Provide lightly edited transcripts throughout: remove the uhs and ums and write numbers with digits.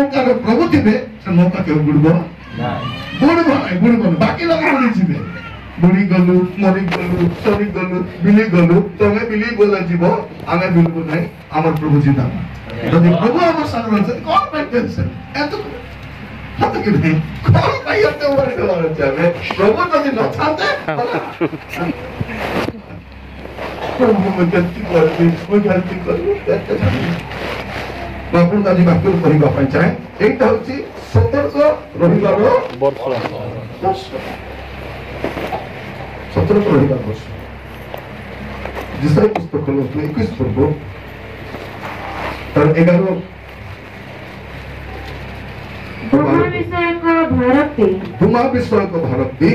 मौका प्रभु थे से मौका क्यों बुड़ब बुड़ब बाकी लोग बुड़ीजे बुड़ी गलु मरी गलु सरी गलु बिली गलु तुम्हें बिली बोला जीव आमे बिलबो नहीं आमर प्रभु जीता यदि प्रभु आमर संग रहते कौन पे टेंशन एतो हाथ के नहीं कौन पे एतो वरी डर जावे प्रभु यदि न थाते प्रभु में गलती कर बापुर दादी बापुर कहवा ପାଇଁ ଚାହେଁ ଏଇଟା ହେଉଛି ସତର୍କ ରହିବାର ବର୍ଷ सतर्क रहिबा वर्ष जिसरे पुस्तक 21 पर्व तर 11 तुमा विषय को भारती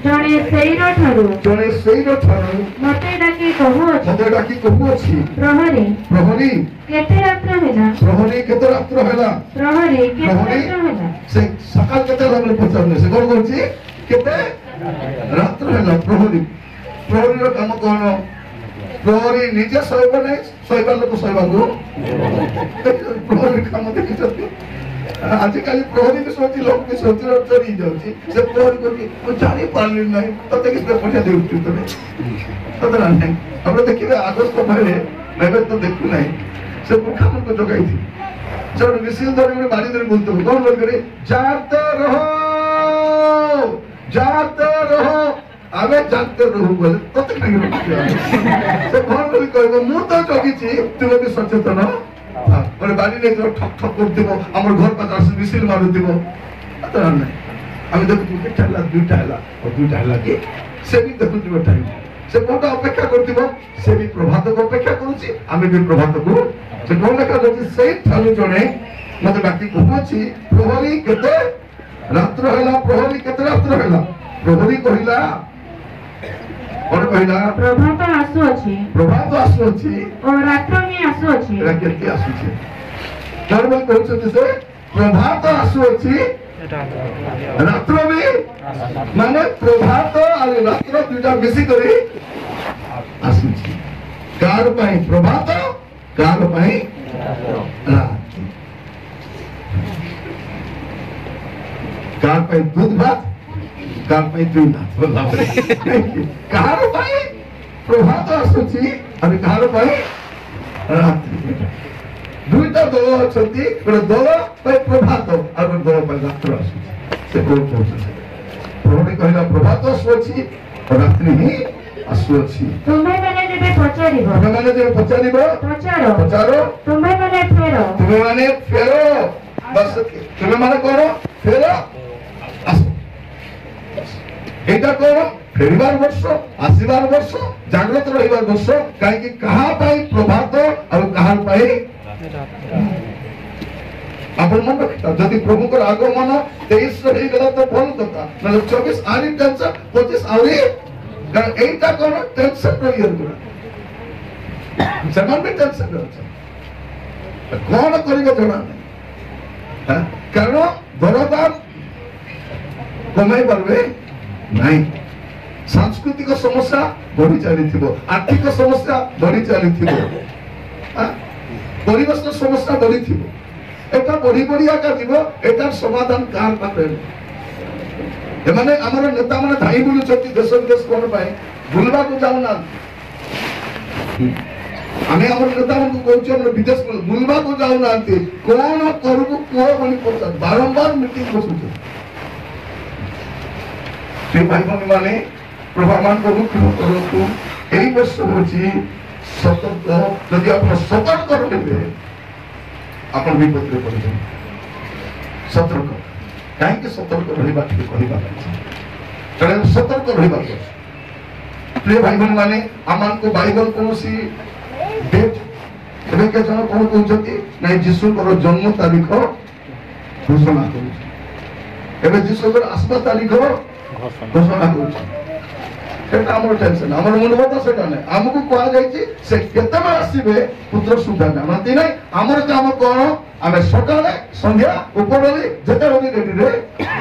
जणे सेइर ठारू मते डाकी कहू अछि प्रहरी केते रात्र हैला से सकाल केते रात्र पचारने से कोन कहछि केते रात्र हैला प्रहरी रो काम कोन प्रहरी निजे सोइबो नै सोइबा लोक सोइबा गो प्रहरी काम देखि आजिकल प्रहरी भी सोची लोग भी सोची और चली जाती से प्रहरी को वो जाने पानी नहीं तब तक इसमें पैसा दे उठती तो नहीं पता नहीं अब देखिए आगस्ट को पहले मैं तो देखूं नहीं से पुरखा मन को जगाई थी जब विशिल दर में बारी दर बोलते हो कौन बोल करे जाते रहो आवे जाते रहो बोले तब तक नहीं से कौन बोल कहबो मु तो जगी छी तुम भी सचेतन और बाड़ी ने जो ठक ठक कर दिबो हमर घर पर से विसिल मार दिबो अत नहीं हम देखु के ठला दुटा हला और दुटा हला के से भी देखु दिबो टाइम से कोटा अपेक्षा कर दिबो से भी प्रभात को अपेक्षा करूची हमें भी प्रभात को से कोन का जति से ठालु जणे मते बाकी कहूची प्रहरी केते रात्र हला प्रहरी केते रात्र हला प्रहरी कहिला और कहला प्रभात आसु अछि और रात्र में आसु अछि एरा केते आसु छै नॉर्मल कहउछ से प्रभात आसु अछि रात्र में माने प्रभात और रात्र दुटा मिसी करी आसु छै कार पई प्रभात कार पई रात कार पई दूध भात कार पई दूध भात बोला कार पई प्रभात आसुची और कार पई रात्रि दुईटा दल अछंती गोटे दल पई प्रभात और गोटे दल पई रात्र आसुची से कोन पहुंचे प्रभु कहला प्रभात आसुची और रात्रि ही आसुची तुम्हें माने जेबे पचारिबो पचारो तुम्हें माने फेरो बस तुम्हें माने करो फेरो आसो एटा करो फेरिबार वर्ष आसीबार वर्ष जागृत रहिबार वर्ष काहे कि कहा पाई प्रभात और कहा पाई अपन मन रखता यदि प्रभु को आगमन 23 रही गला तो भल कथा मतलब 24 आरी टेंशन 25 आरी कारण एटा करो टेंशन रहियर गुना जमान भी टेंशन रहछ कौन करिबो जणा हां कारण दरदार कमाई पारबे नहीं सांस्कृतिक समस्या बढ़ी चली आर्थिक समस्या बढ़ी चली परिवेश समस्या बढ़ी थी एटा बढ़ी बढ़ी आका जीव एटार समाधान कार पाखे एमाने हमर नेता माने धाई बुलु छथि देश विदेश कोन पाए बुलबा को जाउ ना आमे हमर नेता मन को कहउछ हमर विदेश बुलबा को जाउ नांती कोन करबु को बोली पछा बारंबार मीटिंग बसुछ से भाई भौणी माने प्रभामान को मुक्त करतु एई वर्ष होची सतर्क यदि आप सतर्क रहबे अपन विपद रे पड़े सतर्क काहे के सतर्क रहबा के कहबा कारण सतर्क रहबा प्रिय भाई भौणी माने आमान को बाइबल कोनसी डेट एबे के जन कोन कहउछथि नै यीशु को जन्म तारीख घोषणा करू एबे यीशु को आसबा तारीख घोषणा करू सेटा हमर टेंशन हमर मनोबत सेटा नै हमकु कहा जायछि से केतबे आसीबे पुत्र सुधा जानती नै हमर काम कोन आमे सकाळे संध्या उपरली जते रवि रेडी रे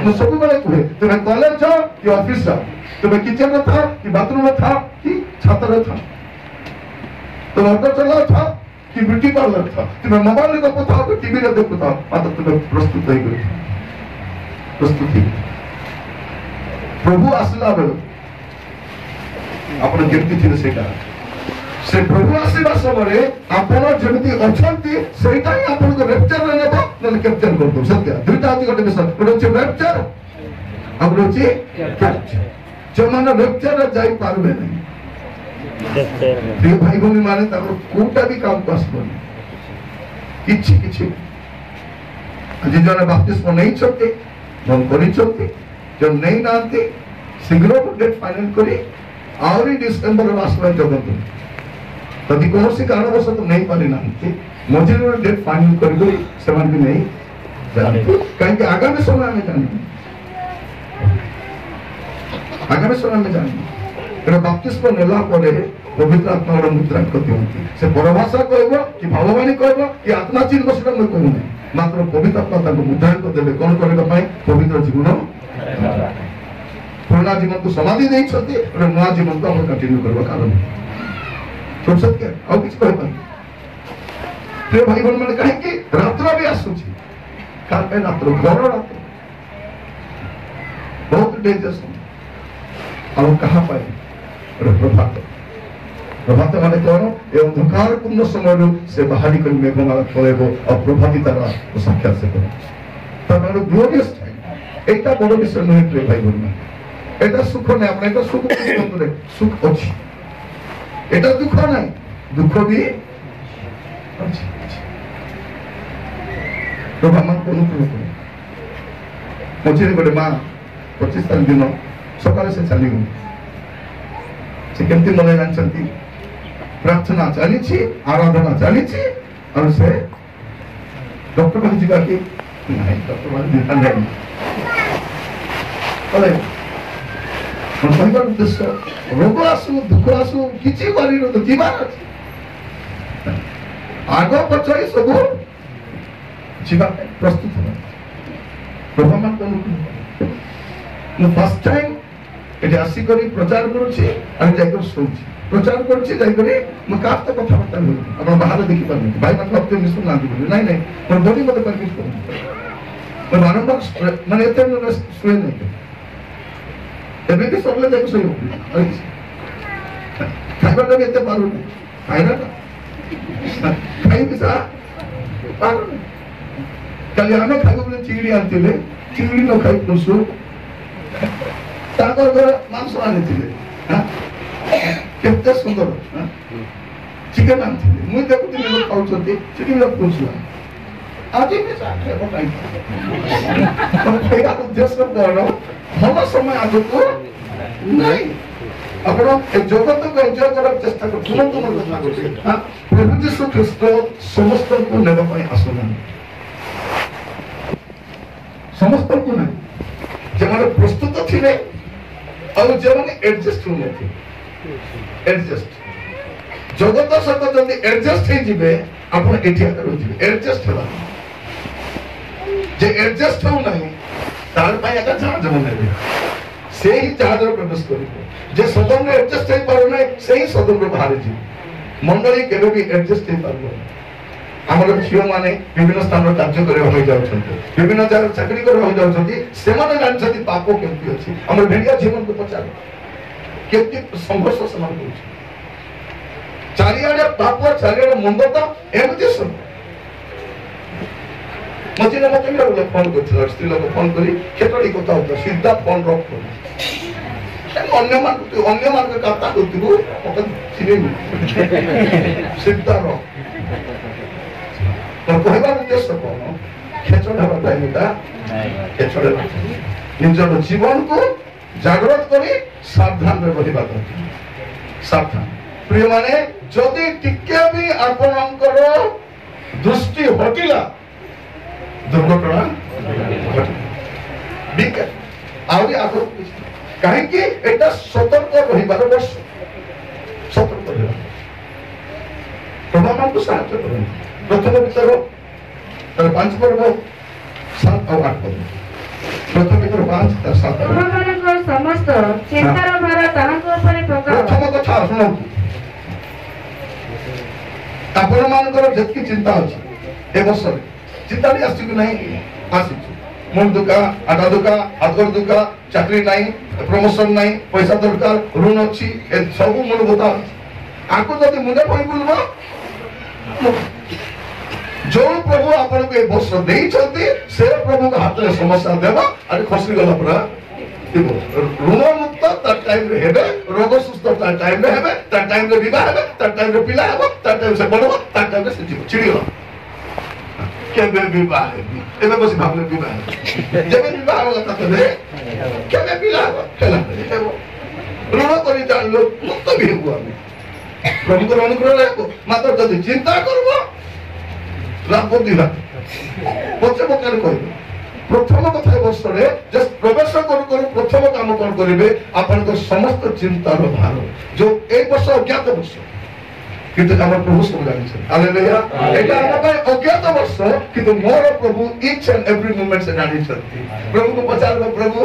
मु सब बेले कहे तुमे कॉलेज जाओ कि ऑफिस जाओ तुमे किचन में था कि बाथरूम में था कि छत रे था तुम ऑटो चलाओ था कि ब्यूटी पार्लर था, तुम्हें मोबाइल देखुता कि टीवी देखुता, मात्र तुम्हें प्रस्तुत हो गई प्रस्तुति प्रभु आसला बेलू आपण केमती थिले सेटा से प्रभु आसीबा समय आपण जेमती अछंती सेटा ही आपण को रेप्चर रे नेबो न कैप्चर कर दो सत्य दुईटा अछि गटे विषय गोटे अछि रेप्चर आ गोटे अछि कैप्चर जो माने रेप्चर रे जाई पारबे नहीं प्रिय भाई भौणी माने ताको कोटा भी काम पास करनी किछि किछि आज जने बाप्तिस्म नहीं छते मन करि छते जो नहीं नांती शीघ्र डेट फाइनल करी आउरी डिसेंबर मास में जगत तभी कौन सी कारणवश तो नहीं पारी नांती मझिरे डेट फाइनल कर दो सेवन भी नहीं जानते कहीं के आगामी समय में जानी आगामी समय में जानी तेरे बाप्तिस्म नेला परे पवित्र आत्मा रो मुद्रा करती होती से परभाषा कहबो कि भाववाणी कहबो कि आत्मा चिन्ह बसरा मैं कहू नहीं मात्र पवित्र आत्मा ताको मुद्रा कर देबे कोन करबा पई पवित्र जीवन पुराना जीवन को समाधि नहीं छते और नया जीवन को हम कंटिन्यू करबा कारण तो सत्य और कुछ कहबा प्रिय भाई बहन माने कहे कि रात्र भी आसुची काल पे रात्र घर रात्र बहुत डेंजरस और कहां पाए प्रभात प्रभात माने कौन ये अंधकार पूर्ण समय से बाहरी कर मेघमाला खोलेबो और प्रभाती तारा को साक्षात से करो तब ग्लोरियस टाइम एकटा बड़ विषय नहीं प्रिय भाई बहन এটা সুখ নাই আমরা এটা সুখ করে সুখ আছে এটা দুঃখ নাই দুঃখ भी আছে তো আমার কোন কোনো মঝিরে গোটে মা 25 তারিখ দিন সকালে সে চালি গলি সে কেমতি মনে জানছন্তি প্রার্থনা চালিছি আরাধনা চালিছি আর সে ডক্টর পাখি ଯିବା କି নাই ডক্টর পাখি নাই বলে उद्देश्य रोग आसु दुख आसु किसी बारी तो जीवार आग पछाई सब जीवा प्रस्तुत हो प्रभामान को फर्स्ट टाइम एटी आसी करी प्रचार करूची आणि जायकर सोची प्रचार करूची जायकर म काफता कथा बता हो आपण बाहर देखि पारनी भाई मतलब अपने मिसु ना बोली नहीं नहीं पर बॉडी मते परमिट करू पर बारंबार माने एते न स्वे नहीं एबे भी सरले देखो सही खाइबा तो एते पारू खाइना खाइ बिसा पारू कल हमें खाइबो बोले चिंगड़ी आनतिले चिंगड़ी न खाइ पुसु ताकर घर मांस आनितिले हां केते सुंदर हां चिकन आनतिले मुई देखुतिले लोग खाउछथि चिकन न पुसु आज भी साथे बताई तो खाइबा उद्देश्य बड़ो भल समय आगको नहीं अपन एक जगत को एंजॉय करब चेष्टा कर तुरंत मन कथा कर हां प्रभु यीशु ख्रीष्ट समस्त को नेबा पई आसना समस्त को नहीं जमाने प्रस्तुत थिले और जमाने एडजस्ट होने थे एडजस्ट जगत सहित जदि एडजस्ट हे जिवे अपन एठिया करू जिवे एडजस्ट होला जे एडजस्ट हो नहीं तार पाई आका जहाज बनेबे से ही जहाज रो प्रवेश करिबो जे सदन रे एडजस्ट हे पारो नै से ही सदन रो बाहर जी मंडली केबे भी एडजस्ट हे पारो हमर झियो माने विभिन्न स्थान रो कार्य करे होई जाउ छथि विभिन्न जगह चाकरी करे होई जाउ छथि से माने जान छथि पापो केमति अछि हमर भेड़िया जीवन को पचार केमति संघर्ष समान होछि चारियाडे पाप चारियाडे मंदता एमति सब मते मेरे फोन कर स्त्री लोग फोन करी केतडी कथा होता सीधा फोन रख अन्य मान के कथा होतिबो मते चिनी सीधा रख तो कहबा उद्देश्य कोन खेचड़ हबा टाइमटा खेचड़ निजर जीवन को जागृत करी सावधान रे रहिबा दरकार सावधान प्रिय माने जदि टिके भी आपनकर दृष्टि हटिला दुर्घटना बिके आउरी आगो काहे कि एटा सतर्क रहिबार वर्ष सतर्क रहिबा प्रभामान को साहाय्य करो प्रथम विचार 5 पर्व 7 और 8 पर्व प्रथम विचार 5 और 7 प्रभामान समस्त चिंतार भार ताहाको उपरे पकाओ प्रथम कथा सुनो ଆପଣ ମାନଙ୍କର ଯେତିକି ଚିନ୍ତା ଅଛି ଏ ବର୍ଷରେ ଚିନ୍ତା ବି ଆସିଛି କି ନାହିଁ ଆସିଛୁ ମୁଣ୍ଡ ଦୁଃଖା ଆଟା ଦୁଃଖା ହାତର ଦୁଃଖା ଚାକିରି ନାହିଁ ପ୍ରମୋସନ ନାହିଁ ପଇସା ଦରକାର ଋଣ ଅଛି ଏ ସବୁ ମୁଣ୍ଡ କଥା ଅଛି ଆକୁ ଯଦି ମୁଣ୍ଡେ ପଡ଼ି ବୁଲିବ ଯୋଉ ପ୍ରଭୁ ଆପଣଙ୍କୁ ଏ ବର୍ଷ ଦେଇଛନ୍ତି ସେ ପ୍ରଭୁଙ୍କ ହାତରେ ସମସ୍ୟା ଦେବ ଆଜି ଖସି ଗଲା ପୁରା ଋଣ ମୁକ୍ତ ତାର ଟାଇମରେ ହେବେ ରୋଗ ସୁସ୍ଥ ତାର ଟାଇମରେ ହେବେ ତାର ଟାଇମରେ ବିବାହ ହେବେ ତାର ଟାଇମରେ ପିଲା ହେବ ତାର ଟାଇମରେ ସେ ବଢିବ ତାର ଟାଇମରେ ସେ ଯିବ ଛିଡ଼ିଗଲା କେବେ ବିବାହ ହେବି ଏବେ ବସି ଭାବିଲେ ବିବାହ ହେବି ଯେବେ ବିବାହ ହେବ କଥା ତେବେ କେବେ ପିଲା ହେବ ହେଲା ହେବ ଋଣ କରି ଜାଣିଲ ମୁକ୍ତ ବି ହେବୁ ଆମେ ପ୍ରଭୁଙ୍କର ଅନୁଗ୍ରହ ହେବ ମାତ୍ର ଯଦି ଚିନ୍ତା କରିବ ରାମ ଦିବା ପଛେ ପକାରେ କହିବ ପ୍ରଥମ କଥା ଏ ବର୍ଷରେ ପ୍ରବେଶ କରୁ କରୁ ପ୍ରଥମ କାମ କଣ କରିବେ ଆପଣଙ୍କ ସମସ୍ତ ଚିନ୍ତାର ଭାର ଯୋଉ ଏଇ ବର୍ଷ ଅଜ୍ଞାତ ବର୍ଷ କିନ୍ତୁ ଆମର ପ୍ରଭୁ ସବୁ ଜାଣିଛନ୍ତି ହାଲେଲୁୟା ଏଇଟା ଆମ ପାଇଁ ଅଜ୍ଞାତ ବର୍ଷ କିନ୍ତୁ ମୋର ପ୍ରଭୁ ଇଚ୍ ଆଣ୍ଡ ଏଭ୍ରି ମୋମେଣ୍ଟ ସେ ଜାଣିଛନ୍ତି ପ୍ରଭୁଙ୍କୁ ପଚାରିବ ପ୍ରଭୁ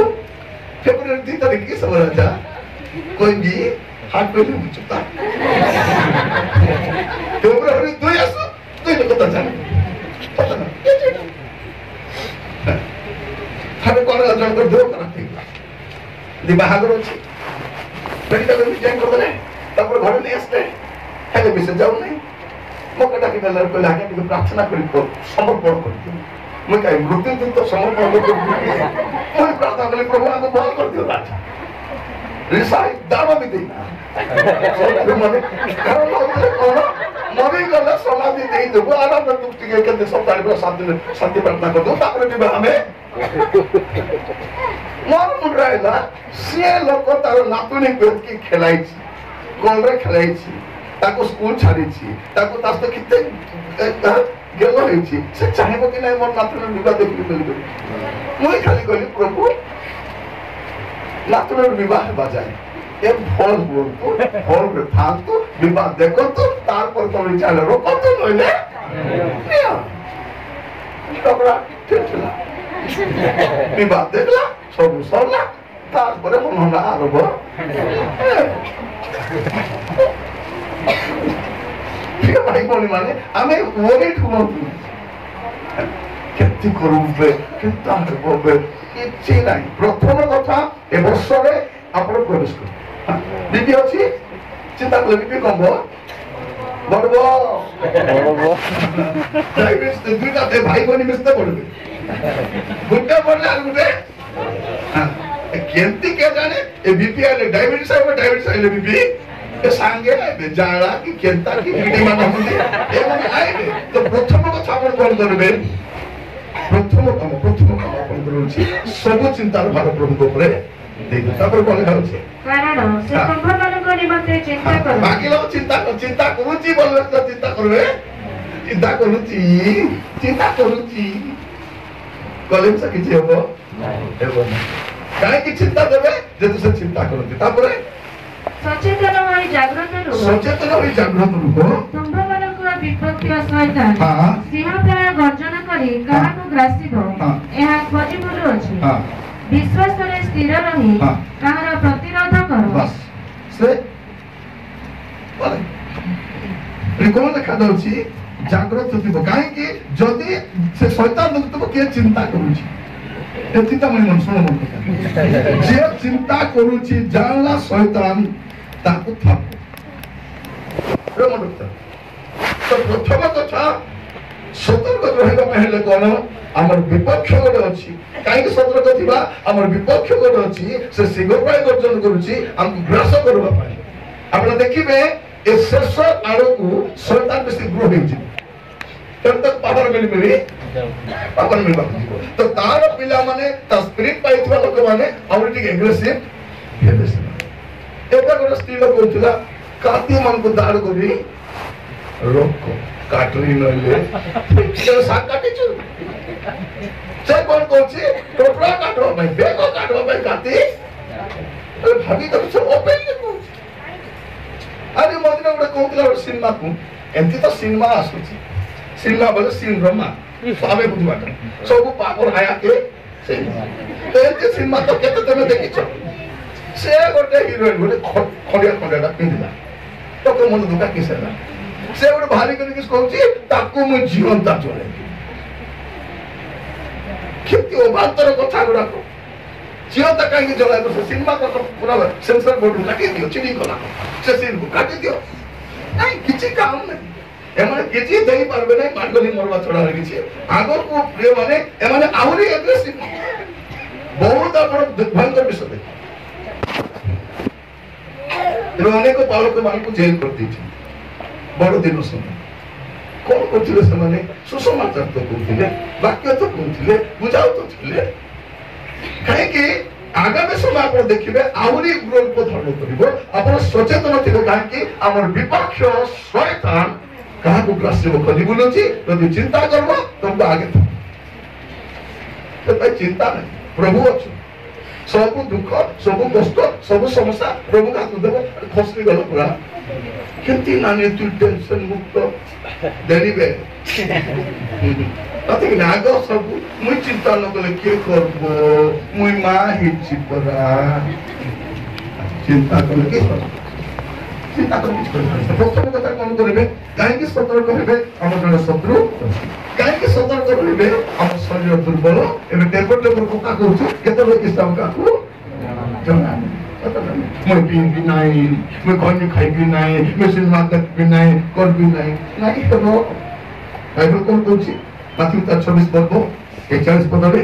ଫେବୃଆରୀ 2 ତାରିଖ କି ସମୟ ରାଜା କହିବି ହାଟ କରି ଚୁପା ଫେବୃଆରୀ 2 ଆସୁ তুই কথা জানি কথা না আমি কোন জনকর দেহ করা ঠিক দি বাহাদুর আছে মেডিকেল ডিজাইন করে দেলে তারপর ঘরে নিয়ে আসতে হেলে বিসে যাও নাই মকটা কি বেলার কইলে আগে একটু প্রার্থনা করি তো সমর্পণ করি মই কাই মৃত্যু দিন তো সমর্পণ করি মই প্রার্থনা করি প্রভু আমাকে বল করে দিও রাজা রিসাই দাবা भी देना কারণ মনে গেলে সমাধি দেই দেবো আরাম মুক্তি কেন্দ্রে সপ্তাহে শান্তি প্রার্থনা করবো তারপরে বিবাহ আমি ମୋର ମୁଣ୍ଡରେ ହେଲା ସିଏ ଲୋକ ତାର ନାତୁଣୀ ବେଦକି ଖେଳାଇଛି ଗୋଲରେ ଖେଳାଇଛି ତାକୁ ସ୍କୁଲ ଛାଡିଛି ତାକୁ ତା ସହିତ କେତେ ଗେଲ ହେଇଛି ସେ ଚାହିଁବ କି ନାହିଁ ମୋର ନାତୁଣୀ ବିବାହ ଦେଖିବି ବୋଲି ମୁଁ ଖାଲି କହିଲି ପ୍ରଭୁ ନାତୁଣୀର ବିବାହ ହେବା ଯାଏ ଏ ଭଲ ହୁଅନ୍ତୁ ଭଲରେ ଥାଆନ୍ତୁ ବିବାହ ଦେଖନ୍ତୁ ତାରପରେ ତମେ ଚାଲେ ରୋକନ୍ତୁ ନହେଲେ ଝଗଡ଼ା ଠିକ ଥିଲା ବିବାହ ଦେଖିଲା ସବୁ ସରିଲା ତାରପରେ ମନ ଆରମ୍ଭ ଭାଇ ଭଉଣୀ ମାନେ ଆମେ ଓରିଟ୍ ହୁଅନ୍ତୁ କେମିତି କରିବେ କେତେ ହେବ କିଛି ନାହିଁ ପ୍ରଥମ କଥା ଏ ବର୍ଷରେ ଆପଣ ପ୍ରବେଶ କରିବେ ଦିଦି ଅଛି ଚିନ୍ତା କଲେ ବିପି କମ ବଢବ ଦୁଇଟା ଭାଇ ଭଉଣୀ ମିଶତେ ପଡିବେ ଗୋଟେ ପଡିଲେ ଆଉ ଗୋଟେ କେମିତି କେ ଜାଣେ ଏ ବିପି ଆଇଲେ ଡାଇବେଟିସ୍ ଆଇବ ଡାଇବେଟିସ୍ ଆଇଲେ ବିପି ଏ ସାଙ୍ଗେ ଆଇବେ ଜାଳା କି କେନ୍ତା କି ଭିଡି ମାନେ ହନ୍ତି ଏମାନେ ଆଇବେ ତ ପ୍ରଥମ କଥା ଆପଣ କଣ କରିବେ ପ୍ରଥମ କାମ ଆପଣଙ୍କର ହଉଛି ସବୁ ଚିନ୍ତାର ଭାର ପ୍ରଭୁଙ୍କ ଉପରେ ଦେଇଦେବେ ତାପରେ କଣ ଲେଖା କାରଣ ସେ ତୁମମାନଙ୍କ ନିମନ୍ତେ ଚିନ୍ତା କର ବାକି ଲୋକ ଚିନ୍ତା କରୁଛି ବୋଲେ ଚିନ୍ତା କରିବେ ଚିନ୍ତା କରୁଛି କଲେ ସେ କିଛି ହେବ କାହିଁକି ଚିନ୍ତା ଦେବେ ଯଦି ସେ ଚିନ୍ତା କରନ୍ତି ତାପରେ ସଚେତନ ହୋଇ ଜାଗ୍ରତ ରୁହ ତୁମ୍ଭମାନଙ୍କ ବିପକ୍ଷ ସୈତାନ ସିଂହ ପ୍ରାୟ ଗର୍ଜନ କରି କାହାକୁ ଗ୍ରାସିବ ଏହା ଖୋଜି ବୁଲୁଅଛି ବିଶ୍ୱାସରେ ସ୍ଥିର ରହି କାହାର ପ୍ରତିରୋଧ କର ସେ କଣ ଦେଖାଯାଉଛି ଜାଗ୍ରତ ଥିବ କାହିଁକି ଯଦି ସେ ଶୈତାନ ଥିବ କିଏ ଚିନ୍ତା କରୁଛି ଚିନ୍ତା ମନେ ଶୁଣ ଯିଏ ଚିନ୍ତା କରୁଛି ଜାଣିଲା ଶୈତାନ ତାକୁ ଥାପ ପ୍ରଥମ କଥା ସତର୍କ ରହିବା ପାଇଁ ହେଲେ କଣ ଆମର ବିପକ୍ଷ ଗୋଟେ ଅଛି କାହିଁକି ସତର୍କ ଥିବା ଆମର ବିପକ୍ଷ ଗୋଟେ ଅଛି ସେ ଶୀଘ୍ର ପ୍ରାୟ ଗର୍ଜନ କରୁଛି ଆମକୁ ଗ୍ରାସ କରିବା ପାଇଁ ଆପଣ ଦେଖିବେ ଏ ଶେଷ ଆଡ଼କୁ ଶୈତାନ ବେଶୀ ଗ୍ରୋ ହେଇଯିବ ପାୱାର ମିଳିବାକୁ ଯିବ ତ ତାର ପିଲାମାନେ ତା ସ୍ପିରିଟ ପାଇଥିବା ଲୋକମାନେ ଆହୁରି ଟିକେ ଏଗ୍ରେସିଭ ହେବେ ଏବେ ଗୋଟେ ସ୍ତ୍ରୀ ଲୋକ କହୁଥିଲା କାତି ମାନଙ୍କୁ ଦାঁড় କରି ରୋକ କାଟୁନି ନହେଲେ ଶାଗ କାଟିଛୁ ସେ କଣ କହୁଛି ଟୋପଡ଼ା କାଟିବା ପାଇଁ ବେଗ କାଟିବା ପାଇଁ କାତି ଭାବି ତାକୁ ସେ ଓପେନଲି କହୁଛି ଆରେ ମଝିରେ ଗୋଟେ କହୁଥିଲା ଗୋଟେ ସିନେମାକୁ ଏମିତି ତ ସିନେମା ଆସୁଛି ସିନେମା ବୋଲେ ସିନେମା ମା ଆମେ ବୁଝିବାଟା ସବୁ ପାପର ଆୟାକେ ଏମିତି ସିନେମା ତ କେତେ ତମେ ଦେଖିଛ ସେ ଗୋଟେ ହିରୋଇନ ଗୋଟେ ଖଣ୍ଡିଆଟା ପିନ୍ଧିଲା ତୋ ମନ ଦୁଃଖ କିସ ହେଲା से गोटे भारी करके कहूँ ताकू मुझे जीवंता चले केते अभातर कथा गुड़ाक जीवंता कहीं जलाय से सिनेमा पूरा सेंसर बोर्ड काटी दियो चिड़ी कला से सीन को काटी दियो नहीं किसी काम नहीं एमाने किसी देई पारबे नहीं मांडली मरवा छड़ा रखी आगो को प्रिय माने एमाने आहुरी एग्रेसिव बहुत बड़ भयंकर विषय अनेक बालक मान को जेल कर दी बड़ दिन समय कौन करते से सुसमाचार तो कहते वाक्य तो कहते बुझाऊ तो थे कहीं आगामी समय आप देखिए आहरी रूप धारण कर सचेतन थे कहीं आम विपक्ष शैतान क्या ग्रास्य खोजी बुलूची जब चिंता करब तुमको आगे चिंता नहीं प्रभु अच्छे सब दुख सब कष्ट सब समस्या प्रभु का देव खसरी गल पूरा केमती नानी तू टेंशन मुक्त देरिबे तते नाग सब मुई चिंता न कले के करबो मुई मा हिची परा चिंता कले के चिंता कर प्रथम कथा कोन करबे काहे कि सतर्क हेबे हम जने शत्रु काहे कि सतर्क हेबे हम शरीर दुर्बल एबे टेबल कथा कहू केते लोग इस्लाम का को जना मैं पीन भी नहीं मैं खाने खाई भी नहीं मैं सिनेमा देख भी नहीं कर भी नहीं तो बाइबल कौन कहूँ माथ्यू 26 पदे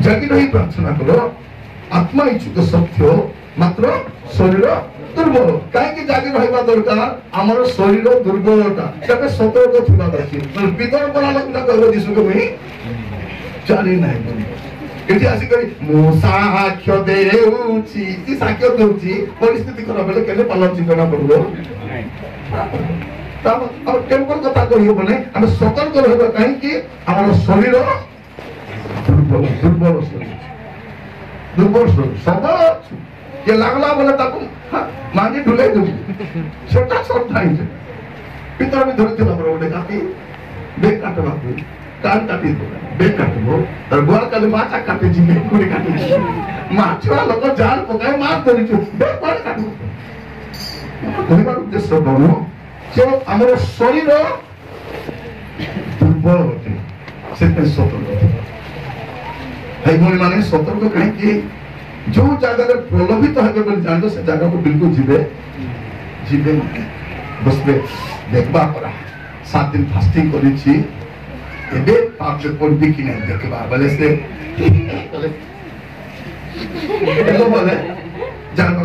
जगी रही प्रार्थना करो आत्मा इच्छुक सत्य मात्र शरीर दुर्बल कहीं जागी रहा दरकार आमर शरीर दुर्बलता सतर्क थी पितर बना लगता कह दिशु को मुझे जानी ना एठी आसिक साक्ष्य देउची साक्ष्य देउची परिस्थिति खराब बेले केले पालन चिंतना पड़ो अब टेम्पल कथा कहियो बने हम सतर्क रहबा काहे कि हमर शरीर दुर्बल सबल के लागला बोले ताकू मांगी ढुले देबी छोटा छोटा है पितर में धरते ना बरोडे काटी बेक काटबा कान काटी दो बेक काटबो और गोल काले माछा काटे जिमे कोनी काटे माछवा लोग जाल पकाए मार धरि छु बेक गोल काटबो कहबार उद्देश्य बनो जे हमर शरीर दुर्बल होते से सतर्क है भाई माने सतर्क कहीं कि जो जगह प्रलोभित हेबे बोली जान से जगह को बिल्कुल जीवे बसबे देखबा पड़ा 7 दिन फास्टिंग करी छी एबे पाप पड़बी कि नहीं देखबा बोले से बोले जानबा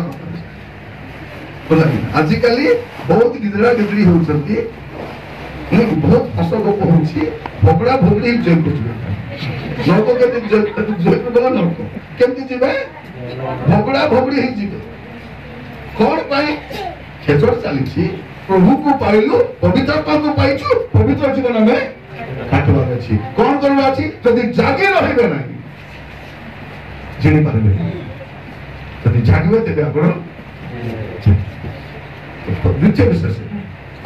बोला आजिकल बहुत गिदरा गिदरी होउछंती बहुत हस गप होउछि भोगड़ा भोगड़ी जय कुछ नरक के जय बोला नरक केमती जीवे भोगड़ा भोगड़ी ही जीवे कौन पाई खेचर चली प्रभु को पाइलु पवित्र आत्मा को पाइछु पवित्र जीवन में काटबार अछि कौन करबा अछि यदि जागे रहबे नहीं जिनि पारबे यदि जागबे तेबे आपण द्वितीय विषय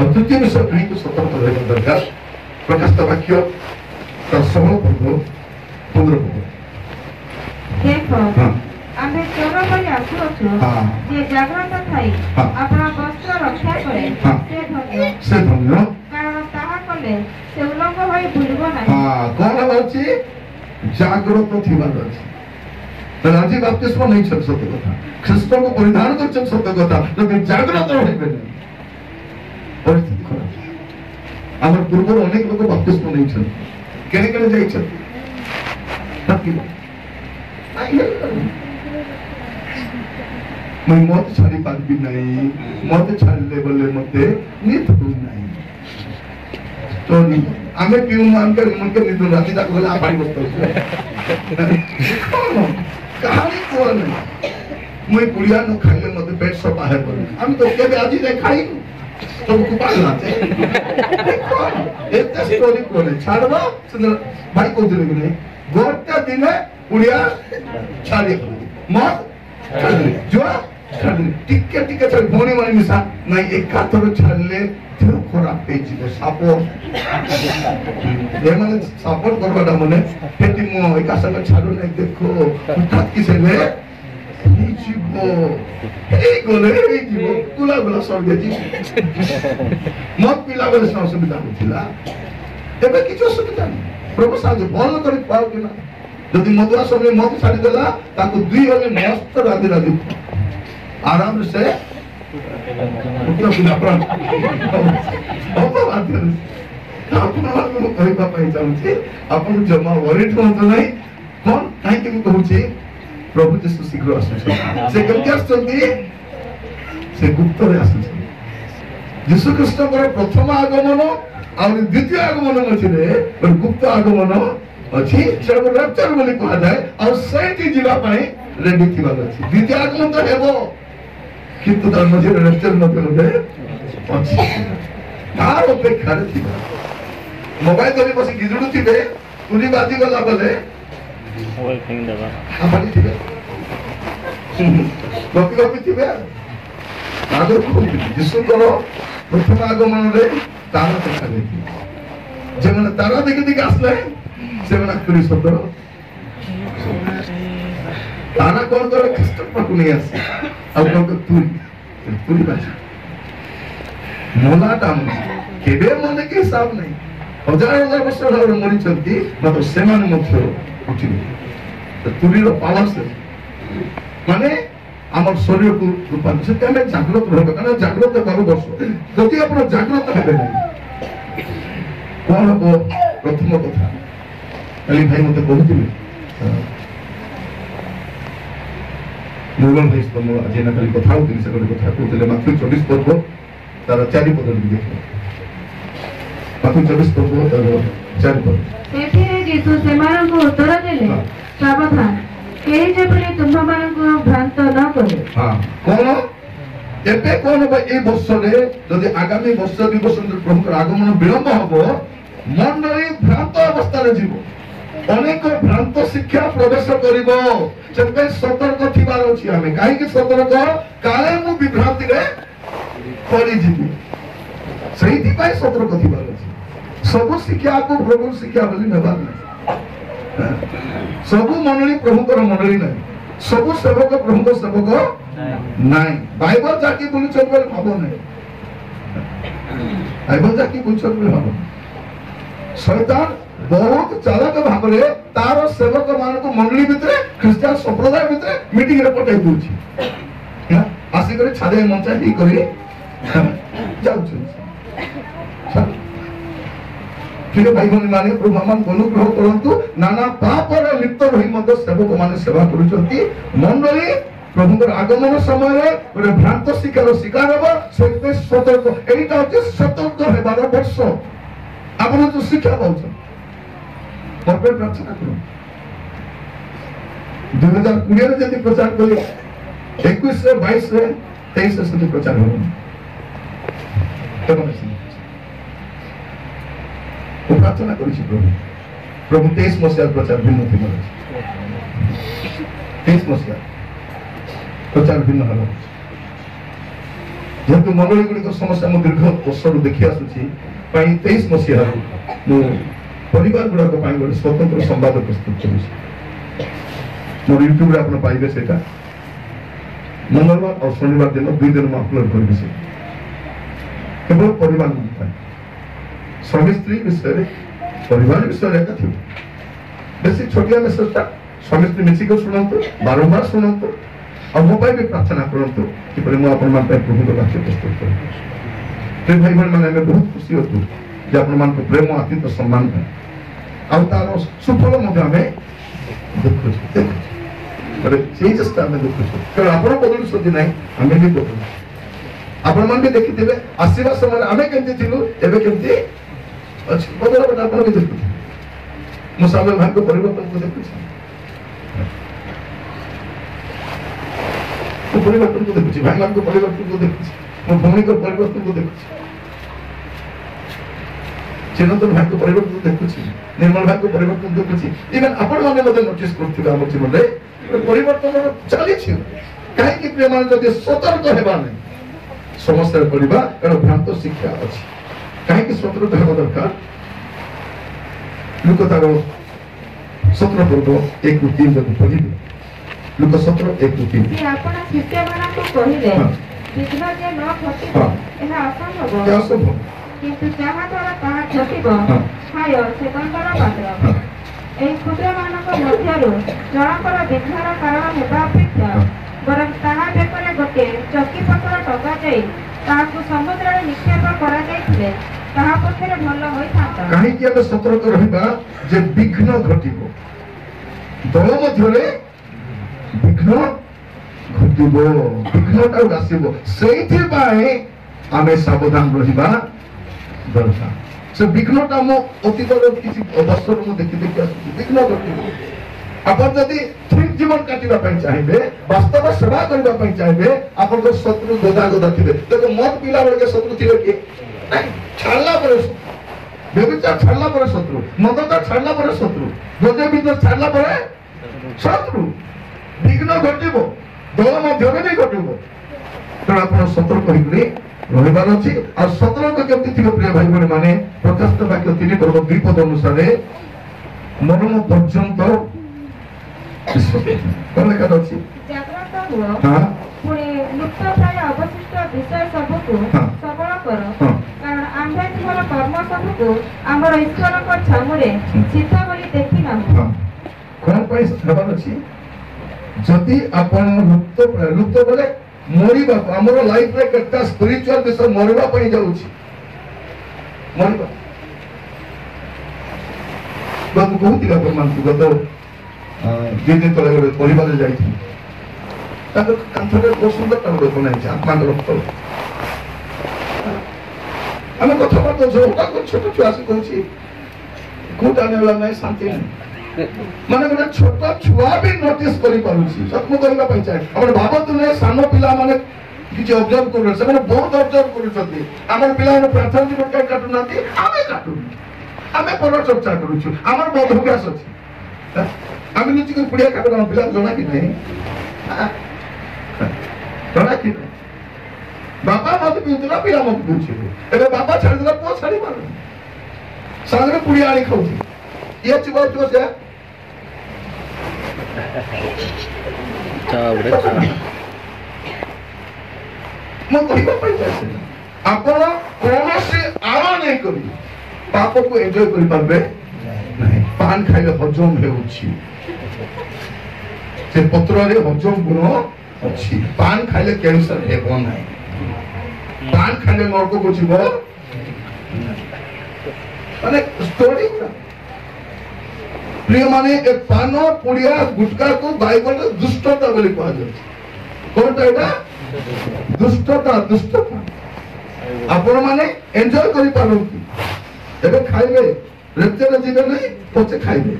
और द्वितीय विषय कहीं को सतर्क रहना दरकार प्रकाश वाक्य का समूह पढ़ो 15 देखो आमे चोर बली आसुअछु जे जागृत थाई अपना वस्त्र रक्षा करे से धन्य कारण ताहा कले से उल्लंघ होई भूलबो नाही हां कोन होछि जागृत थिबार अछि राजी बपतिस्मा नहीं छन सत्य कथा ख्रिस्त को परिधान कर छन सत्य कथा लेकिन जागृत होइबे परिस्थिति खराब हमर पूर्व अनेक लोग बपतिस्मा नहीं छन केने केने जाई छन तकी मैं मत छाड़ी पारबी नहीं मत छाड़ले बोले मते नित हुई नहीं तो आमे पिउ मान के मन के निद राती तक बोले आपाई बसतो कहानी कोन मैं पुड़िया न खाइले मते पेट सफा है बोले हम तो केबे आजी जाय खाई तो कुपाल लाते एते स्टोरी कोने छाड़बा सुंदर भाई को दिले नहीं गोटा दिने पुड़िया छाड़ी मत जो टिके टिके छाड़ भोनी माने मिसा नहीं एक कातर छाड़ले देह खराब पेजी को सापो ये माने सपोर्ट करबा दा माने पेटी मो एक संग छाड़ो नहीं देखो उठात किसे ले ଯିବ ଏଇ ଗଲେ ଏଇ ଯିବ ଗୁଲା ଗୁଲା ସ୍ୱର୍ଗ ଯିବ ମୋ ପିଲା ବେଳେ ସେ ଅସୁବିଧା ହଉଥିଲା ଏବେ କିଛି ଅସୁବିଧା ନାହିଁ ପ୍ରଭୁ ସାହାଯ୍ୟ ଭଲ କରି ପାଉ କି ନା ଯଦି ମଦୁଆ ସମୟ ମଦ ଛାଡ଼ିଦେଲା ତାକୁ 2 ହଳେ ମସ୍ତ ରାଧି ରାଧି ଆରାମରେ ସେ ଆପଣମାନଙ୍କୁ ମୁଁ କହିବା ପାଇଁ ଚାହୁଁଛି ଆପଣ ଜମା ୱରିଡ୍ ହୁଅନ୍ତୁ ନାହିଁ କଣ କାହିଁକି ମୁଁ କହୁଛି ପ୍ରଭୁ ଯୀଶୁ ଶୀଘ୍ର ଆସୁଛନ୍ତି ସେ କେମିତି ଆସୁଛନ୍ତି ସେ ଗୁପ୍ତରେ ଆସୁଛନ୍ତି ଯୀଶୁ ଖ୍ରୀଷ୍ଟଙ୍କର ପ୍ରଥମ ଆଗମନ ଆଉ ଦ୍ୱିତୀୟ ଆଗମନ ମଝିରେ ଗୋଟେ ଗୁପ୍ତ ଆଗମନ ଅଛି ସେଟାକୁ ରାପ୍ଚର ବୋଲି କୁହାଯାଏ ଆଉ ସେଇଠି ଯିବା ପାଇଁ ରେଡି ଥିବାର ଅଛି ଦ୍ୱିତୀୟ ଆଗମନ ତ ହେବ କିନ୍ତୁ ତାର ମଝିରେ ରାପ୍ଚର ମଧ୍ୟ ଗୋଟେ ଅଛି ତାର ଅପେକ୍ଷାରେ ଥିବା ମୋବାଇଲ ଧରି ବସି ଗିଜୁଡୁଥିବେ ତୁରି ବାଜିଗଲା ବେଲେ ଥିବେ ଗପି ଗପି ଥିବେ ଯୀଶୁଙ୍କର ପ୍ରଥମ ଆଗମନରେ ତାରା ଦେଖାଯାଇଥିଲା ଯେମାନେ ତାରା ଦେଖି ଦେଖି ଆସିଲେ ସେମାନେ ଆକ୍ଚୁଆଲି ସତର ତାରା କଣ କରେ ଖ୍ରୀଷ୍ଟ ପାଖକୁ ନେଇ ଆସେ ଆଉ କଣ ତୁରି ବାଜି ମଲାଟା କେବେ ମନେ କି ହିସାବ ନାହିଁ ହଜାର ହଜାର ବର୍ଷ ଭାବରେ ମରିଛନ୍ତି ମାତ୍ର ସେମାନେ ମଧ୍ୟ ଉଠିବେ ତୁରିର ପାୱାର ସେ ମାନେ ଆମର ଶରୀରକୁ ରୂପାନ୍ତର ସେଠି ଆମେ ଜାଗ୍ରତ ରହିବା କାରଣ ଜାଗ୍ରତ ହେବାକୁ ବର୍ଷ ଯଦି ଆପଣ ଜାଗ୍ରତ ହେବେ ନାହିଁ କଣ ହବ ପ୍ରଥମ କଥା କାଲି ଭାଇ ମତେ କହୁଥିଲେ ନିର୍ମଳ ଭାଇ ମୁଁ ଆଜି ନା କାଲି କଥା ହଉଥିଲି ସେ ଗୋଟେ କଥା କହୁଥିଲେ ମାତ୍ର 24 ପର୍ବ ତାର 4 ପଦ ଦେଖିବ ମାତ୍ର 24 ପର୍ବ ତାର 4 ପଦ ସେଥିରେ ଯୀଶୁ ସେମାନଙ୍କୁ ଉତ୍ତର ଦେଲେ ସାବଧାନ କେହି ଯେପରି ତୁମ୍ଭମାନଙ୍କୁ ଭ୍ରାନ୍ତ ନ କରେ କଣ ଏବେ କଣ ହବ ଏଇ ବର୍ଷରେ ଯଦି ଆଗାମୀ ବର୍ଷ 2 ବର୍ଷ ପ୍ରଭୁଙ୍କର ଆଗମନ ବିଳମ୍ବ ହବ ମଣ୍ଡଳୀ ଭ୍ରାନ୍ତ ଅବସ୍ଥାରେ ଯିବ ଅନେକ ଭ୍ରାନ୍ତ ଶିକ୍ଷା ପ୍ରବେଶ କରିବ ସେଥିପାଇଁ ସତର୍କ ଥିବାର ଅଛି ଆମେ କାହିଁକି ସତର୍କ କାଳେ ମୁଁ ବିଭ୍ରାନ୍ତିରେ ପଡ଼ିଯିବି ସେଇଥିପାଇଁ ସତର୍କ ଥିବାର ଅଛି ସବୁ ଶିକ୍ଷାକୁ ପ୍ରଭୁର ଶିକ୍ଷା ବୋଲି ନେବାର ନାହିଁ ସବୁ ମଣ୍ଡଳୀ ପ୍ରଭୁଙ୍କର ମଣ୍ଡଳୀ ନାହିଁ ସବୁ ସେବକ ପ୍ରଭୁଙ୍କ ସେବକ ନାହିଁ ବାଇବଲ ଜାକି ବୁଲୁଛନ୍ତି ବୋଲି ଭାବ ନାହିଁ ବାଇବଲ ଜାକି ବୁଲୁଛନ୍ତି ବୋଲି ଭାବ ଶୈତାନ ବହୁତ ଚାଲାକ ଭାବରେ ତାର ସେବକ ମାନଙ୍କୁ ମଣ୍ଡଳୀ ଭିତରେ ଖ୍ରୀଷ୍ଟିଆନ ସମ୍ପ୍ରଦାୟ ଭିତରେ ମିଟିଂରେ ପଠାଇ ଦଉଛି ଆସିକରି ଛାଡିଆ ମଞ୍ଚା ହେଇକରି ଯାଉଛନ୍ତି ठीक है भाई भौणी माने प्रभु हम अनुग्रह करंतु नाना पापर लिप्त रही मध्य सेवक माने सेवा करूचंती मंडली प्रभुଙ୍କର आगमन समय गोटे भ्रांत शिकार शिकार हेबा से सतर्क एटा होचे सतर्क हेबार वर्ष आपण जो शिक्षा पाउछन परफेक्ट प्रार्थना करू 2020 रे जति प्रचार कले 21 रे 22 रे 23 रे प्रचार हो प्रार्थना करिछि प्रभु 23 मसीहा प्रचार भिन्न थी 23 मसीहा प्रचार भिन्न हल जेहेतु मंडली गुड़िक समस्या मो दीर्घ वर्ष देखी आसुची 23 मसीहा मो परिवार गुड़ाक गोटे स्वतंत्र संवाद प्रस्तुत करुछि मोर यूट्यूब रे आपण पाइबे सेटा मंगलवार और शनिवार दिन 2 दिन में अपलोड करिबे से केवल परिवार स्वामी स्त्री विषय परिवार विषय एका थी बेसी छोटिया मेसेजटा स्वामी स्त्री मिसिक शुणु बारंबार शुणु और मोबाइल भी प्रार्थना करंतु कि पर मु आपन मान प्रभु को वाक्य प्रस्तुत कर प्रिय भाई बहन माने मैं बहुत खुशी होतु जे आपन मान को प्रेम आतिथ्य सम्मान है और तार सुफल मध्ये हमें देखु अरे सेही चेष्टा में देखु कारण आपन बदल सदी नहीं हमें भी बदल आपन मान भी देखिथिबे आसीबा समय हमें केमती थिलु एबे केमती अच्छा बदल बता आपन के देखु मुसाफिर भाई को परिवर्तन को देखु तो परिवर्तन को देखु भाई मान को परिवर्तन को देखु मो भूमि को परिवर्तन को देखु चिरंतन भाई को परिवर्तन को देखु निर्मल भाई को परिवर्तन देखु इवन आपण माने मते नोटिस करथिबे हमर जीवन रे परिवर्तन चली छि काहे कि प्रेमान जदि सतर्क हेबा नै समस्या पड़िबा कारण भ्रांत शिक्षा अछि काहे कि सतर्क हेबा दरकार लुकतारो 17 पर्व 1 3 जब पढ़िबे ଲୁକ 17:1-3 କି ଆପଣ ଶିଷ୍ୟମାନଙ୍କୁ କହିଲେ ବିଘ୍ନ ଯେ ନ ଘଟିବ ଏହା ଅସମ୍ଭବ, କିନ୍ତୁ ଯାହା ଦ୍ୱାରା ତାହା ଘଟିବ ହାୟ ସେ ଦଣ୍ଡର ପାତ୍ର। ଏହି କ୍ଷୁଦ୍ରମାନଙ୍କ ମଧ୍ୟରୁ ଜଣଙ୍କର ବିଘ୍ନର କାରଣ ହେବା ଅପେକ୍ଷା ବରଂ ତାହା ବେକରେ ଗୋଟିଏ ଚକିପତ୍ର ଟଙ୍ଗାଯାଇ ତାହାକୁ ସମୁଦ୍ରରେ ନିକ୍ଷେପ କରାଯାଇଥିଲେ ତାହା ପକ୍ଷରେ ଭଲ ହୋଇଥାନ୍ତା। କାହିଁକି ଆମେ ସତର୍କ ରହିବା ଯେ ବିଘ୍ନ ଘଟିବ, ଦଳ ମଧ୍ୟରେ ବିଘ୍ନ ଘଟିବ, ବିଘ୍ନଟା ଆସିବ, ସେଇଥିପାଇଁ ଆମେ ସାବଧାନ ରହିବା ଦରକାର। ସେ ବିଘ୍ନଟା ମୁଁ ଅତୀତର କିଛି ଅବସର ମୁଁ ଦେଖି ଆସୁଛି, ବିଘ୍ନ ଘଟିବ। ଆପଣ ଯଦି ଠିକ୍ ଜୀବନ କାଟିବା ପାଇଁ ଚାହିଁବେ, ବାସ୍ତବ ସେବା କରିବା ପାଇଁ ଚାହିଁବେ, ଆପଣଙ୍କ ଶତ୍ରୁ ଗଦା ଥିବେ। ଦେଖ ମଦ ପିଲା ବେଳକେ ଶତ୍ରୁ ଥିବେ କିଏ? ଛାଡ଼ିଲା ପରେ ବ୍ୟଭିଚାର ଛାଡ଼ିଲା ପରେ ଶତ୍ରୁ, ମଦଟା ଛାଡ଼ିଲା ପରେ ଶତ୍ରୁ, ଗଜବିଦ ଛାଡ଼ିଲା ପରେ ଶତ୍ରୁ। ବିଘ୍ନ ଘଟିବ, ଦଳ ମଧ୍ୟରେ ବି ଘଟିବ। ତେଣୁ ଆପଣ ସତର୍କ ହେଇକରି ରହିବାର ଅଛି। ଆଉ ସତର୍କ କେମିତି ଥିବ ପ୍ରିୟ ଭାଇ ଭଉଣୀ ମାନେ? ପ୍ରକାଶିତ ବାକ୍ୟ 3:2 ଅନୁସାରେ ମରଣ ପର୍ଯ୍ୟନ୍ତ କଣ ଲେଖା ଅଛି? ଜାଗ୍ରତ ହୁଅ, ପୁଣି ଲୁପ୍ତପ୍ରାୟ ଅବଶିଷ୍ଟ ବିଷୟ ସବୁକୁ ସବଳ କର, କାରଣ ଆମ୍ଭେ ତୁମର କର୍ମ ସବୁକୁ ଆମର ଈଶ୍ୱରଙ୍କ ଛାମୁରେ ସିଦ୍ଧ ବୋଲି ଦେଖିନାହୁଁ। କଣ ପାଇଁ ହେବାର ଅଛି? ଯଦି ଆପଣ ଲୁପ୍ତ ବୋଲେ ମରିବା, ଆମର ଲାଇଫରେ କେତେଟା ସ୍ପିରିଚୁଆଲ ବିଷୟ ମରିବା ପାଇଁ ଯାଉଛି, ମରିବା। ମୁଁ କହୁଥିଲି ଆପଣମାନଙ୍କୁ ଗତ 2 ଦିନ ତଳେ ଗୋଟେ ପରିବାରରେ ଯାଇଥିଲି, ତାଙ୍କ କାନ୍ଥରେ ବହୁତ ସୁନ୍ଦର ଗୋଟେ ବନାଇଛି ଆତ୍ମାଙ୍କର ଫଳ। ଆମେ କଥାବାର୍ତ୍ତା ଛୋଟ ଛୁଆ ଆସି କହୁଛି କୋଉଟା ନେଲା ନାହିଁ, ଶାନ୍ତି ନାହିଁ। ମାନେ ଗୋଟେ ଛୋଟ ଛୁଆ ବି ନୋଟିସ କରିପାରୁଛି। ମୁଁ କହିବା ପାଇଁ ଚାହେଁ, ଆପଣ ଭାବନ୍ତୁ ନାହିଁ ସାନ ପିଲାମାନେ କିଛି ଅବଜର୍ଭ କରୁଛନ୍ତି, ସେମାନେ ବହୁତ ଅବଜର୍ଭ କରୁଛନ୍ତି। ଆମର ପିଲାମାନେ ପ୍ରାର୍ଥନା ଜୀବନ କାହିଁ କାଟୁନାହାନ୍ତି? ଆମେ କାଟୁନୁ, ଆମେ ପର ଚର୍ଚ୍ଚା କରୁଛୁ, ଆମର ବହୁତ ଅଭ୍ୟାସ ଅଛି। ଆମେ ନିଜକୁ ପୁଡ଼ିଆ କାଟୁ, ଆମ ପିଲାଙ୍କୁ ଜଣା କି ନାହିଁ? ଜଣା କି ନାହିଁ? ବାପା ମତ ପିଉଥିଲା, ପିଲା ମତ ପିଉଛି। ଏବେ ବାପା ଛାଡ଼ିଦେଲା, ପୁଅ ଛାଡ଼ି ପାରୁନି, ସାଙ୍ଗରେ ପୁଡ଼ିଆ ଆଣି ଖାଉଛି। ଇଏ ଚୁବାଉଥିବ ସେ ମୁଁ କହିବା ପାଇଁ ଚାହୁଁଛି, ଆପଣ କୌଣସି ଆର ନେଇ କରି ପାପକୁ ଏନ୍ଜୟ କରିପାରିବେ ନାହିଁ। ପାନ ଖାଇଲେ ହଜମ ହେଉଛି, ସେ ପତ୍ରରେ ହଜମ ଗୁଣ ଅଛି। ପାନ ଖାଇଲେ କ୍ୟାନ୍ସର ହେବ ନାହିଁ, ପାନ ଖାଇଲେ ନରକକୁ ଯିବ ମାନେ ଷ୍ଟୋରି ଗୁଡା। ପ୍ରିୟ ମାନେ, ଏ ପାନ ପୁଡ଼ିଆ ଗୁଟକାକୁ ବାଇବଲରେ ଦୁଷ୍ଟତା ବୋଲି କୁହାଯାଉଛି। କଣଟା ଏଇଟା? ଦୁଷ୍ଟତା, ଦୁଷ୍ଟତା। ଆପଣ ମାନେ ଏନ୍ଜୟ କରିପାରନ୍ତି, ଏବେ ଖାଇବେ, ରେଚେରେ ଯିବେ ନାହିଁ, ପଛେ ଖାଇବେ।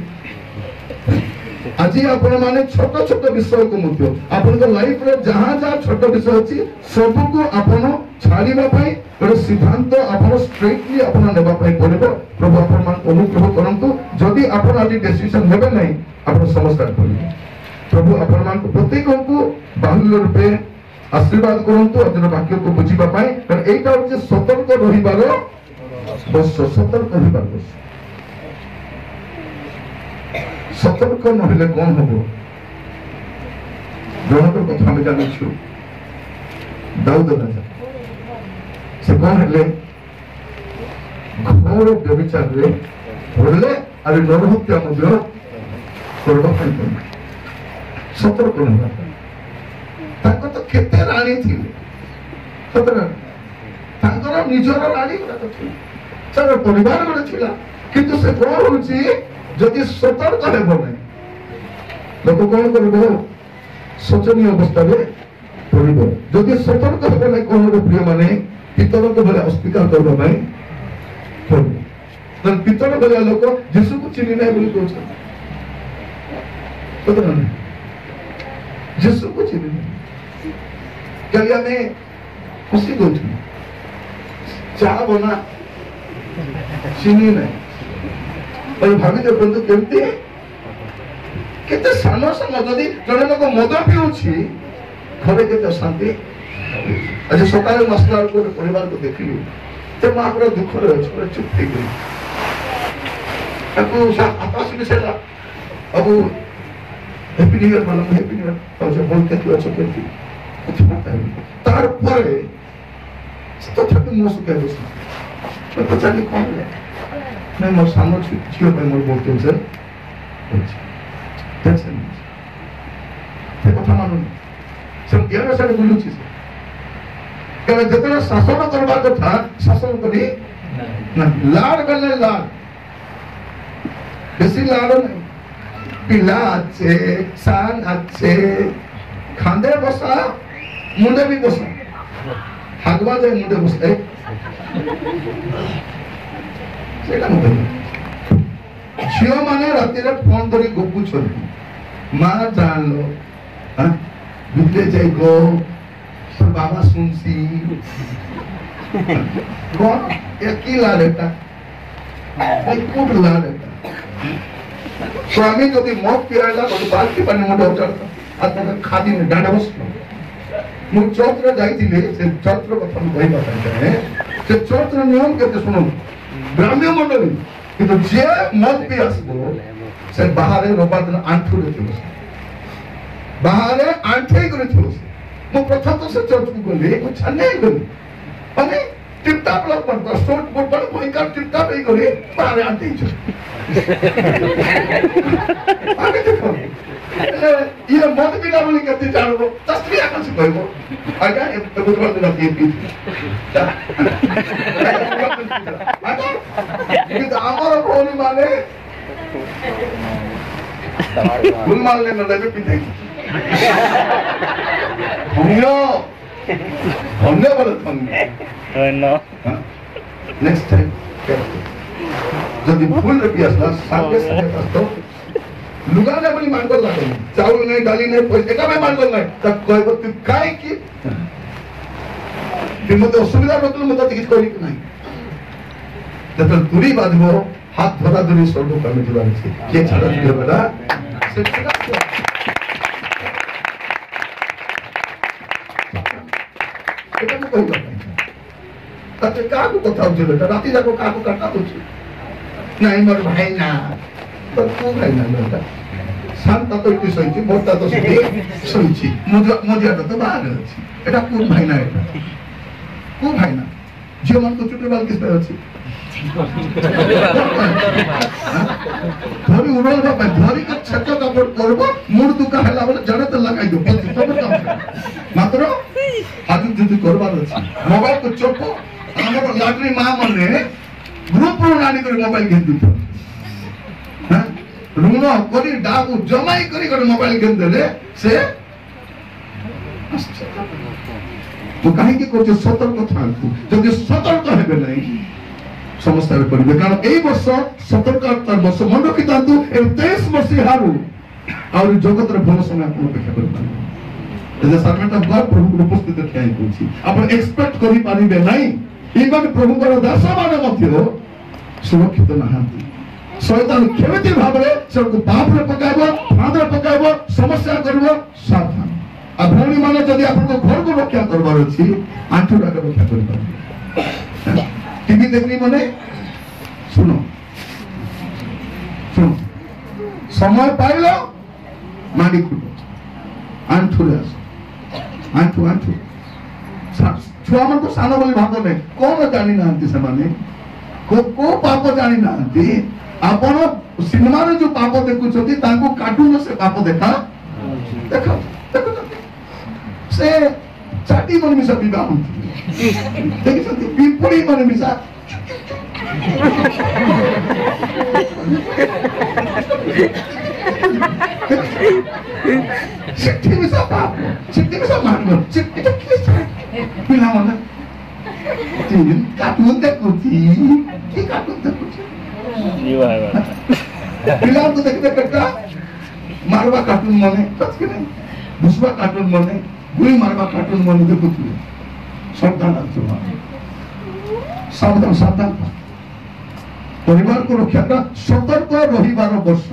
ଆଜି ଆପଣ ମାନେ ଛୋଟ ଛୋଟ ବିଷୟକୁ ମଧ୍ୟ ଆପଣଙ୍କ ଲାଇଫରେ ଯାହା ଯାହା ଛୋଟ ବିଷୟ ଅଛି ସବୁକୁ ଆପଣ ଛାଡ଼ିବା ପାଇଁ ଗୋଟେ ସିଦ୍ଧାନ୍ତ ଆପଣ ଷ୍ଟ୍ରେଟଲି ଆପଣ ନେବା ପାଇଁ ପଡ଼ିବ। ପ୍ରଭୁ ଆପଣମାନଙ୍କୁ ଅନୁଗ୍ରହ କରନ୍ତୁ। ଯଦି ଆପଣ ଆଜି ଡିସିସନ ନେବେ ନାହିଁ, ଆପଣ ସମସ୍ୟା କରିବେ। ପ୍ରଭୁ ଆପଣମାନଙ୍କୁ ପ୍ରତ୍ୟେକଙ୍କୁ ବାହୁଲ୍ୟ ରୂପେ ଆଶୀର୍ବାଦ କରନ୍ତୁ ଆଜିର ବାକ୍ୟକୁ ବୁଝିବା ପାଇଁ। କାରଣ ଏଇଟା ହଉଛି ସତର୍କ ରହିବାର ବର୍ଷ, ସତର୍କ ରହିବାର ବର୍ଷ। ସତର୍କ ନହେଲେ କଣ ହବ? ଜଣଙ୍କର କଥା ଆମେ ଜାଣିଛୁ, ଦାଉଦ ରାଜା। ସେ କଣ ହେଲେ? ଘୋର ବ୍ୟଭିଚାରରେ ପଡ଼ିଲେ, ଆଉ ନରହତ୍ୟା ମଧ୍ୟ କରିବା ପାଇଁ ପଡ଼ିଲେ। ସତର୍କ ନହେବା। ତାଙ୍କ ତ କେତେ ରାଣୀ ଥିଲେ, ତାଙ୍କର ନିଜର ରାଣୀ ଗୁଡାକ ଥିଲା, ତାଙ୍କର ପରିବାର ଗୋଟେ ଥିଲା। କିନ୍ତୁ ସେ କଣ ହଉଛି, ଯଦି ସତର୍କ ହେବ ନାହିଁ, ଲୋକ କଣ କରିବ? ଶୋଚନୀୟ ଅବସ୍ଥାରେ ପଡ଼ିବ। ଯଦି ସତର୍କ ହେବ ନାହିଁ, କଣ ହେବ ପ୍ରିୟ ମାନେ? ପିତରଙ୍କ ଭଳିଆ ଅସ୍ୱୀକାର କରିବା ପାଇଁ ପଡ଼ିବ। ପିତର ଭଳିଆ ଲୋକ ଯୀଶୁକୁ ଚିହ୍ନି ନାହିଁ ବୋଲି କହୁଛନ୍ତି, ଯୀଶୁକୁ ଚିହ୍ନି ନାହିଁ। କାଲି ଆମେ ଖୁସି ଦଉଥିଲୁ, ଚା ବନା ଚିହ୍ନି ନାହିଁ। ଭାବି ଦେଖନ୍ତୁ କେମିତି କେତେ ସାନ ସାନ। ଯଦି ଜଣେ ଲୋକ ମଦ ପିଉଛି, ଘରେ କେତେ ଅଶାନ୍ତି। ଆଜି ସକାଳେ ଆସିଲା ବେଳକୁ ଗୋଟେ ପରିବାରକୁ ଦେଖିଲି, ସେ ମା ପୁରା ଦୁଃଖରେ ଅଛି, ପୁରା ଚୁପ୍ ହେଇକରି। ତାକୁ ଆକାଶ ବି ସେଇଟା ବାବୁ हैप्पी न्यू ईयर मालूम हैप्पी न्यू ईयर और जो बोलते थे अच्छा करती कुछ पता है तार पर तो तक मोस के बस तो पता नहीं कौन है मैं मोर सामने छियो पे मोर बोलते हैं सर दैट्स इट ते কথা मानो सब ज्ञान से बोलू चीज के जितना शासन करवा था शासन करी ना लाड गले लाड बेसी लाड नहीं पिला अच्छे सान अच्छे खांदे बसा मुंडे भी बसा हागवा दे मुंडे बसते सेटा मुंडे झियो माने राती रे फोन धरी गपु छथि मां जान लो हां बिते जाई गो तो बाबा सुनसी कौन एक की ला लेता एक कोट ला लेता स्वामी जो भी मौत पिराला तो बाल की पानी मुंडे उचरता आता खादी में डांडा बसलो मु चौत्र जाइतिले से चौत्र कथा मु कहि बताते हैं से चौत्र नियम केते सुनो ब्राह्मण मंडली किंतु जे मौत पि आसबो से बाहरे रोबादन आंठू रे थिबो बाहरे आंठे करे थिबो मु प्रथम तो से चर्च को गले मु छने गले अने टिपटाप लग पर स्टोर बोर्ड पर कोई का टिपटाप ही करे बाहरे आंठे छ आगे देखो ये मौत बिना बोली करते जानो तस्वीर आकर से कहबो आगा एक बुधवार दिन आती है आगा ये तो आमर बोली माने गुल मारने न लगे पिते हमने बोला हमने नो नेक्स्ट टाइम जब फुल रुपया सागे सागे तो लुगाने बोली मानगोल लागे चावल नहीं डाली नहीं पैसा एका में मानगोल नहीं तब कहबो तू काई की मते असुविधा बतल मते किछ करी नहीं जब दूरी बाजबो हाथ धरा धरी सोडो कमी दिबा छै के छाड़ा दिबे बेटा से छाड़ा এটা তো কই কথা তাতে কাকু কথা হচ্ছে বেটা রাতে যাকো কাকু কাটা হচ্ছে নাই মোর ভাই না তো কোন ভাই না বেটা শান্ত তো একটু সইছি মোরটা তো সইছি মজিয়াটা তো বাহারে আছে এটা কোন ভাই না এটা কোন ভাই না যে মান তো ছোট বাল কিসে আছে ধরি উড়ল বাবা ধরি কে ছক্ক কাপড় করব মুড় দুকা হেলা বলে জড়ে তো লাগাই দো মাত্র হাজু যদি করবার আছে মোবাইল কো চোপ আমার লাটরি মা মনে গ্রুপ প্রণালী করে মোবাইল কিন দিত হ্যাঁ ঋণ করি ডাকু জমাই করি করে মোবাইল কিন দেলে সে তো কাহিকি করছে সতর্ক থাকু যদি সতর্ক হবে নাই সমস্যা পড়বে কারণ এই বর্ষ সতর্কতার বর্ষ মনে রখিথান্তু এই 23 মସିହାରୁ ଆହୁରି ଜଗତର ଭଲ ସମୟ ଆପଣ ଅପେକ୍ଷା କରିପାରିବେ ଏଜେ ସର୍ଭେଣ୍ଟ ଅଫ ଗଡ୍ ପ୍ରଭୁଙ୍କ ଉପସ୍ଥିତ ଠିଆ ହେଇଛି ଆପଣ ଏକ୍ସପେକ୍ଟ କରିପାରିବେ ନାହିଁ ଇଭନ୍ ପ୍ରଭୁଙ୍କର ଦାସମାନେ ମଧ୍ୟ ସୁରକ୍ଷିତ ନାହାନ୍ତି ଶୈତାନ କେମିତି ଭାବରେ ସେକୁ ପାପରେ ପକାଇବ ଫାନ୍ଦରେ ପକାଇବ ସମସ୍ୟା କରିବ ସାବଧାନ ଆଉ ଭଉଣୀମାନେ ଯଦି ଆପଣଙ୍କ ଘରକୁ ରକ୍ଷା କରିବାର ଅଛି ଆଣ୍ଠୁଟାକୁ ରକ୍ଷା କରିପାରିବେ टीवी देखनी मने सुनो सुनो समय पाइलो माडी खुलो आंठू रे आंठू आंठू छुआ मन को सानो बोली भाग में कौन जानी नांती समाने को पाप जानी नांती आपण सिनेमा रे जो पाप देखु छथि तांको कार्टून से पाप देखा देखो देखो से चाटी मन मिसा विवाह होती देखि छथि पिंपड़ी मन मिसा सिद्धि मिसा पाप सिद्धि मिसा मांगो सिद्धि तो किस पिला मन तीन कार्टून देखुती की कार्टून देखुती जीवा है पिला तो देखते कट्टा मारवा कार्टून मने सच के नहीं दूसरा कार्टून मने गुली मारवा कार्टून मने देखुती सावधान सावधान सावधान परिवार को रक्षा सतर्क रहिबार वर्ष